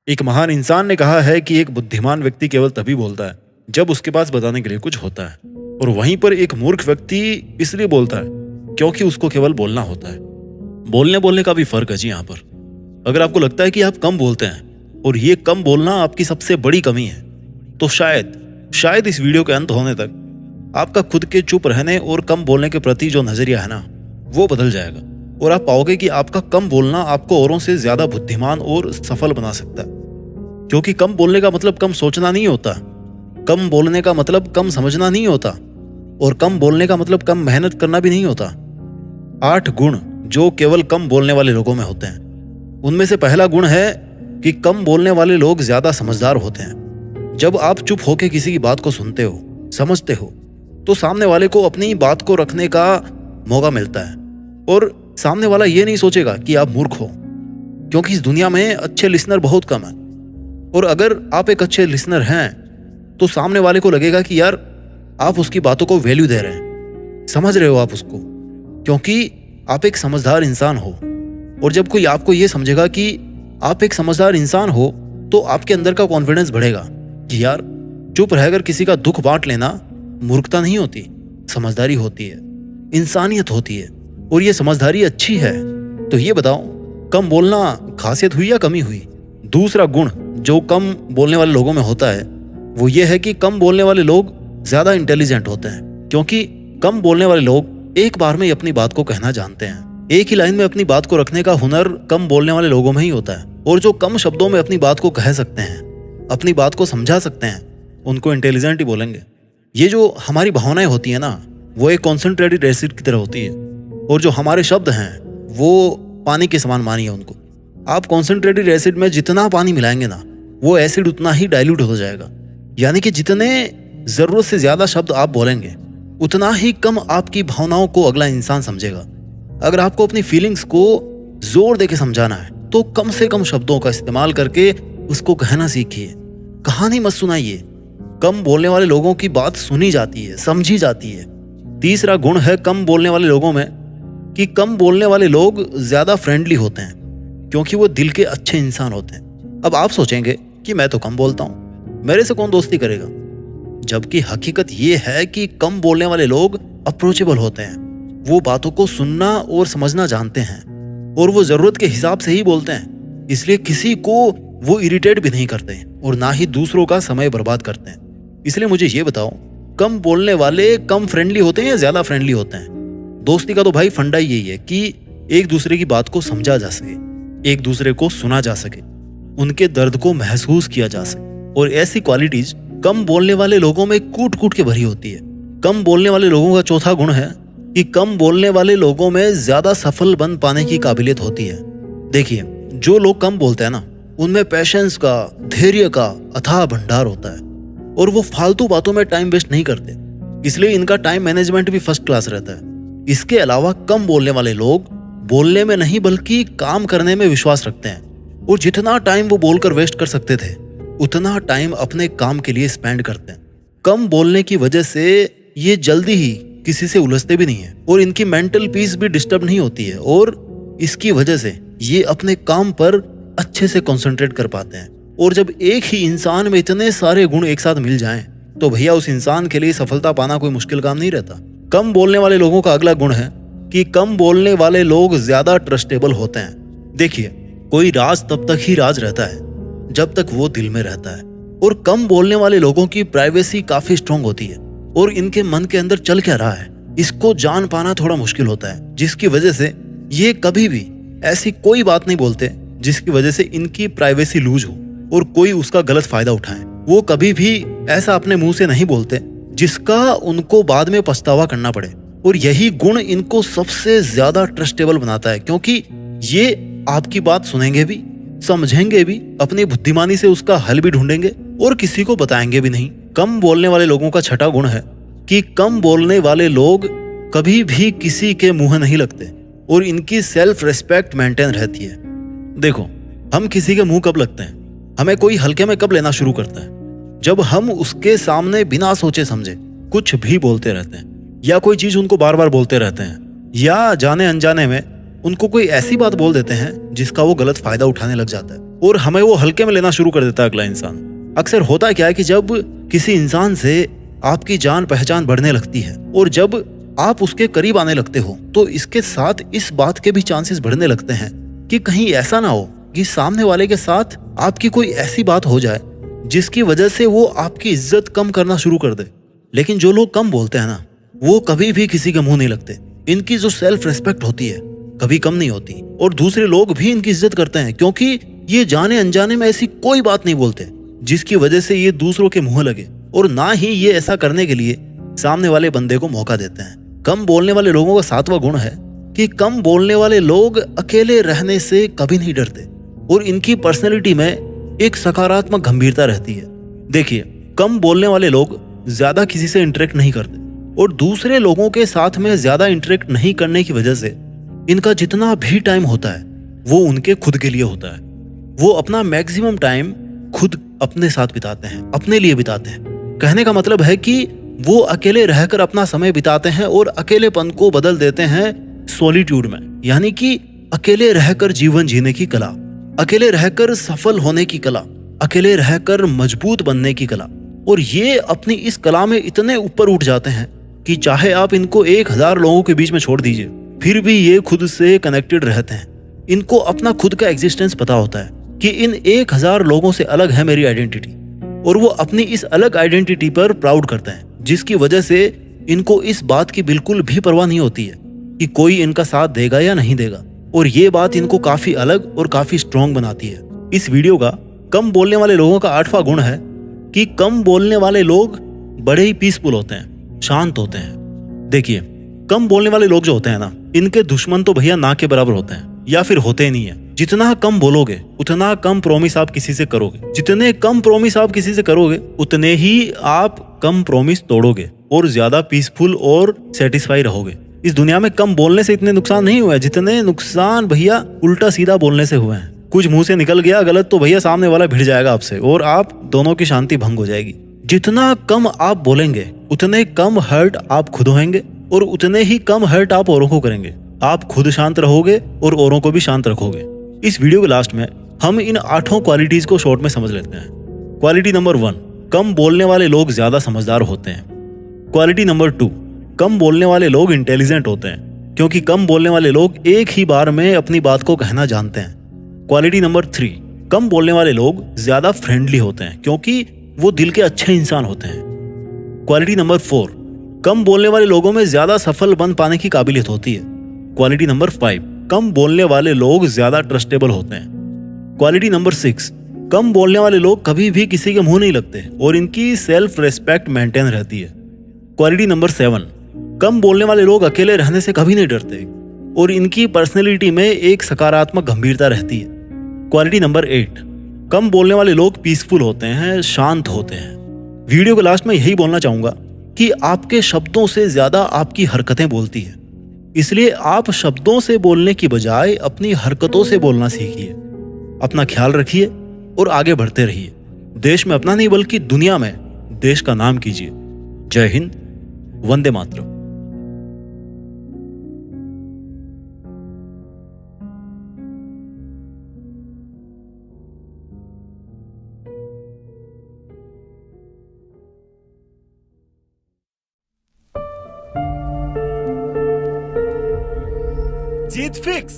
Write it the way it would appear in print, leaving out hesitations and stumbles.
एक महान इंसान ने कहा है कि एक बुद्धिमान व्यक्ति केवल तभी बोलता है जब उसके पास बताने के लिए कुछ होता है, और वहीं पर एक मूर्ख व्यक्ति इसलिए बोलता है क्योंकि उसको केवल बोलना होता है। बोलने बोलने का भी फर्क है जी। यहाँ पर अगर आपको लगता है कि आप कम बोलते हैं और ये कम बोलना आपकी सबसे बड़ी कमी है, तो शायद इस वीडियो के अंत होने तक आपका खुद के चुप रहने और कम बोलने के प्रति जो नजरिया है ना, वो बदल जाएगा और आप पाओगे कि आपका कम बोलना आपको औरों से ज्यादा बुद्धिमान और सफल बना सकता है। क्योंकि कम बोलने का मतलब कम सोचना नहीं होता, कम बोलने का मतलब कम समझना नहीं होता, और कम बोलने का मतलब कम मेहनत करना भी नहीं होता। 8 गुण जो केवल कम बोलने वाले लोगों में होते हैं, उनमें से पहला गुण है कि कम बोलने वाले लोग ज्यादा समझदार होते हैं। जब आप चुप होकर किसी की बात को सुनते हो, समझते हो, तो सामने वाले को अपनी बात को रखने का मौका मिलता है, और सामने वाला ये नहीं सोचेगा कि आप मूर्ख हो, क्योंकि इस दुनिया में अच्छे लिसनर बहुत कम है। और अगर आप एक अच्छे लिसनर हैं तो सामने वाले को लगेगा कि यार आप उसकी बातों को वैल्यू दे रहे हैं, समझ रहे हो आप उसको, क्योंकि आप एक समझदार इंसान हो। और जब कोई आपको ये समझेगा कि आप एक समझदार इंसान हो, तो आपके अंदर का कॉन्फिडेंस बढ़ेगा कि यार चुप रहकर किसी का दुख बांट लेना मूर्खता नहीं होती, समझदारी होती है, इंसानियत होती है, और ये समझदारी अच्छी है। तो ये बताओ, कम बोलना खासियत हुई या कमी हुई? दूसरा गुण जो कम बोलने वाले लोगों में होता है वो ये है कि कम बोलने वाले लोग ज्यादा इंटेलिजेंट होते हैं, क्योंकि कम बोलने वाले लोग एक बार में ही अपनी बात को कहना जानते हैं। एक ही लाइन में अपनी बात को रखने का हुनर कम बोलने वाले लोगों में ही होता है। और जो कम शब्दों में अपनी बात को कह सकते हैं, अपनी बात को समझा सकते हैं, उनको इंटेलिजेंट ही बोलेंगे। ये जो हमारी भावनाएं होती है ना, वो एक कॉन्सेंट्रेटेड एसिड की तरह होती है, और जो हमारे शब्द हैं वो पानी के समान मानिए उनको। आप कॉन्सेंट्रेटेड एसिड में जितना पानी मिलाएंगे ना, वो एसिड उतना ही डाइल्यूट हो जाएगा। यानी कि जितने जरूरत से ज्यादा शब्द आप बोलेंगे, उतना ही कम आपकी भावनाओं को अगला इंसान समझेगा। अगर आपको अपनी फीलिंग्स को जोर देके समझाना है, तो कम से कम शब्दों का इस्तेमाल करके उसको कहना सीखिए। कहानी मत सुनाइए। कम बोलने वाले लोगों की बात सुनी जाती है, समझी जाती है। तीसरा गुण है कम बोलने वाले लोगों में कि कम बोलने वाले लोग ज्यादा फ्रेंडली होते हैं, क्योंकि वो दिल के अच्छे इंसान होते हैं। अब आप सोचेंगे कि मैं तो कम बोलता हूं, मेरे से कौन दोस्ती करेगा? जबकि हकीकत ये है कि कम बोलने वाले लोग अप्रोचेबल होते हैं। वो बातों को सुनना और समझना जानते हैं, और वो जरूरत के हिसाब से ही बोलते हैं। इसलिए किसी को वो इरिटेट भी नहीं करते, और ना ही दूसरों का समय बर्बाद करते हैं। इसलिए मुझे ये बताओ, कम बोलने वाले कम फ्रेंडली होते हैं या ज्यादा फ्रेंडली होते हैं? दोस्ती का तो भाई फंडा ही यही है कि एक दूसरे की बात को समझा जा सके, एक दूसरे को सुना जा सके, उनके दर्द को महसूस किया जा सके। और ऐसी क्वालिटीज कम बोलने वाले लोगों में कूट कूट के भरी होती है। कम बोलने वाले लोगों का चौथा गुण है कि कम बोलने वाले लोगों में ज्यादा सफल बन पाने की काबिलियत होती है। देखिए, जो लोग कम बोलते हैं ना, उनमें पेशेंस का, धैर्य का अथाह भंडार होता है, और वो फालतू बातों में टाइम वेस्ट नहीं करते। इसलिए इनका टाइम मैनेजमेंट भी फर्स्ट क्लास रहता है। इसके अलावा कम बोलने वाले लोग बोलने में नहीं बल्कि काम करने में विश्वास रखते हैं, और जितना टाइम वो बोलकर वेस्ट कर सकते थे, उतना टाइम अपने काम के लिए स्पेंड करते हैं। कम बोलने की वजह से ये जल्दी ही किसी से उलझते भी नहीं है, और इनकी मेंटल पीस भी डिस्टर्ब नहीं होती है, और इसकी वजह से ये अपने काम पर अच्छे से कंसंट्रेट कर पाते हैं। और जब एक ही इंसान में इतने सारे गुण एक साथ मिल जाएं, तो भैया उस इंसान के लिए सफलता पाना कोई मुश्किल काम नहीं रहता। कम बोलने वाले लोगों का अगला गुण है कि कम बोलने वाले लोग ज्यादा ट्रस्टेबल होते हैं। देखिए, कोई राज तब तक ही राज रहता है जब तक वो दिल में रहता है, और कम बोलने वाले लोगों की प्राइवेसी काफी स्ट्रांग होती है, और इनके मन के अंदर चल क्या रहा है इसको जान पाना थोड़ा मुश्किल होता है, जिसकी वजह से ये कभी भी ऐसी कोई बात नहीं बोलते जिसकी वजह से इनकी प्राइवेसी लूज हो और कोई उसका गलत फायदा उठाए। वो कभी भी ऐसा अपने मुंह से नहीं बोलते जिसका उनको बाद में पछतावा करना पड़े, और यही गुण इनको सबसे ज्यादा ट्रस्टेबल बनाता है, क्योंकि ये आपकी बात सुनेंगे भी, समझेंगे भी, अपनी बुद्धिमानी से उसका हल भी ढूंढेंगे, और किसी को बताएंगे भी नहीं। कम बोलने वाले लोगों का छठा गुण है कि कम बोलने वाले लोग कभी भी किसी के मुंह नहीं लगते, और इनकी सेल्फ रिस्पेक्ट मेंटेन रहती है। देखो, हम किसी के मुंह कब लगते हैं, हमें कोई हल्के में कब लेना शुरू करता है? जब हम उसके सामने बिना सोचे समझे कुछ भी बोलते रहते हैं, या कोई चीज उनको बार बार बोलते रहते हैं, या जाने अनजाने में उनको कोई ऐसी बात बोल देते हैं जिसका वो गलत फायदा उठाने लग जाता है और हमें वो हल्के में लेना शुरू कर देता है अगला इंसान। अक्सर होता क्या है कि जब किसी इंसान से आपकी जान पहचान बढ़ने लगती है और जब आप उसके करीब आने लगते हो तो इसके साथ इस बात के भी चांसेस बढ़ने लगते हैं कि कहीं ऐसा ना हो कि सामने वाले के साथ आपकी कोई ऐसी बात हो जाए जिसकी वजह से वो आपकी इज्जत कम करना शुरू कर दे। लेकिन जो लोग कम बोलते हैं ना, वो कभी भी किसी के मुंह नहीं लगते। इनकी जो सेल्फ रिस्पेक्ट होती है कभी कम नहीं होती और दूसरे लोग भी इनकी इज्जत करते हैं क्योंकि ये जाने अनजाने में ऐसी कोई बात नहीं बोलते जिसकी वजह से ये दूसरों के मुंह लगे, और ना ही ये ऐसा करने के लिए सामने वाले बंदे को मौका देते हैं। कम बोलने वाले लोगों का 7वां गुण है कि कम बोलने वाले लोग अकेले रहने से कभी नहीं डरते और इनकी पर्सनैलिटी में एक सकारात्मक गंभीरता रहती है। देखिए, कम बोलने वाले लोग ज्यादा किसी से इंटरेक्ट नहीं करते और दूसरे लोगों के साथ में ज्यादा इंटरेक्ट नहीं करने की वजह से इनका जितना भी टाइम होता है वो उनके खुद के लिए होता है। वो अपना मैक्सिमम टाइम खुद अपने साथ बिताते हैं, अपने लिए बिताते हैं। कहने का मतलब है कि वो अकेले रहकर अपना समय बिताते हैं और अकेलेपन को बदल देते हैं सॉलिट्यूड में, यानी कि अकेले रहकर जीवन जीने की कला, अकेले रहकर सफल होने की कला, अकेले रहकर मजबूत बनने की कला। और ये अपनी इस कला में इतने ऊपर उठ जाते हैं कि चाहे आप इनको 1000 लोगों के बीच में छोड़ दीजिए फिर भी ये खुद से कनेक्टेड रहते हैं। इनको अपना खुद का एग्जिस्टेंस पता होता है कि इन 1000 लोगों से अलग है मेरी आइडेंटिटी, और वो अपनी इस अलग आइडेंटिटी पर प्राउड करते हैं, जिसकी वजह से इनको इस बात की बिल्कुल भी परवाह नहीं होती है कि कोई इनका साथ देगा या नहीं देगा। और ये बात इनको काफी अलग और काफी स्ट्रॉन्ग बनाती है। इस वीडियो का कम बोलने वाले लोगों का 8वां गुण है कि कम बोलने वाले लोग बड़े ही पीसफुल होते हैं, शांत होते हैं। देखिए, कम बोलने वाले लोग जो होते हैं ना, इनके दुश्मन तो भैया ना के बराबर होते हैं या फिर होते ही नहीं है। जितना कम बोलोगे उतना कम प्रॉमिस आप किसी से करोगे, जितने कम प्रॉमिस आप किसी से करोगे उतने ही आप कम प्रॉमिस तोड़ोगे और ज्यादा पीसफुल और सेटिस्फाई रहोगे। इस दुनिया में कम बोलने से इतने नुकसान नहीं हुए जितने नुकसान भैया उल्टा सीधा बोलने से हुए हैं। कुछ मुंह से निकल गया गलत तो भैया सामने वाला भिड़ जाएगा आपसे और आप दोनों की शांति भंग हो जाएगी। जितना कम आप बोलेंगे उतने कम हर्ट आप खुद होंगे और उतने ही कम हर्ट आप औरों को करेंगे। आप खुद शांत रहोगे और औरों को भी शांत रखोगे। इस वीडियो के लास्ट में हम इन 8 क्वालिटीज को शॉर्ट में समझ लेते हैं। क्वालिटी नंबर 1, कम बोलने वाले लोग ज्यादा समझदार होते हैं। क्वालिटी नंबर 2, कम बोलने वाले लोग इंटेलिजेंट होते हैं क्योंकि कम बोलने वाले लोग एक ही बार में अपनी बात को कहना जानते हैं। क्वालिटी नंबर 3, कम बोलने वाले लोग ज्यादा फ्रेंडली होते हैं क्योंकि वो दिल के अच्छे इंसान होते हैं। क्वालिटी नंबर 4, कम बोलने वाले लोगों में ज्यादा सफल बन पाने की काबिलियत होती है। क्वालिटी नंबर 5, कम बोलने वाले लोग ज्यादा ट्रस्टेबल होते हैं। क्वालिटी नंबर 6, कम बोलने वाले लोग कभी भी किसी के मुंह नहीं लगते और इनकी सेल्फ रेस्पेक्ट मेंटेन रहती है। क्वालिटी नंबर 7, कम बोलने वाले लोग अकेले रहने से कभी नहीं डरते और इनकी पर्सनैलिटी में एक सकारात्मक गंभीरता रहती है। क्वालिटी नंबर 8, कम बोलने वाले लोग पीसफुल होते हैं, शांत होते हैं। वीडियो के लास्ट में यही बोलना चाहूंगा कि आपके शब्दों से ज्यादा आपकी हरकतें बोलती है, इसलिए आप शब्दों से बोलने की बजाय अपनी हरकतों से बोलना सीखिए। अपना ख्याल रखिए और आगे बढ़ते रहिए। देश में अपना नहीं बल्कि दुनिया में देश का नाम कीजिए। जय हिंद, वंदे मातरम। जीत फिक्स।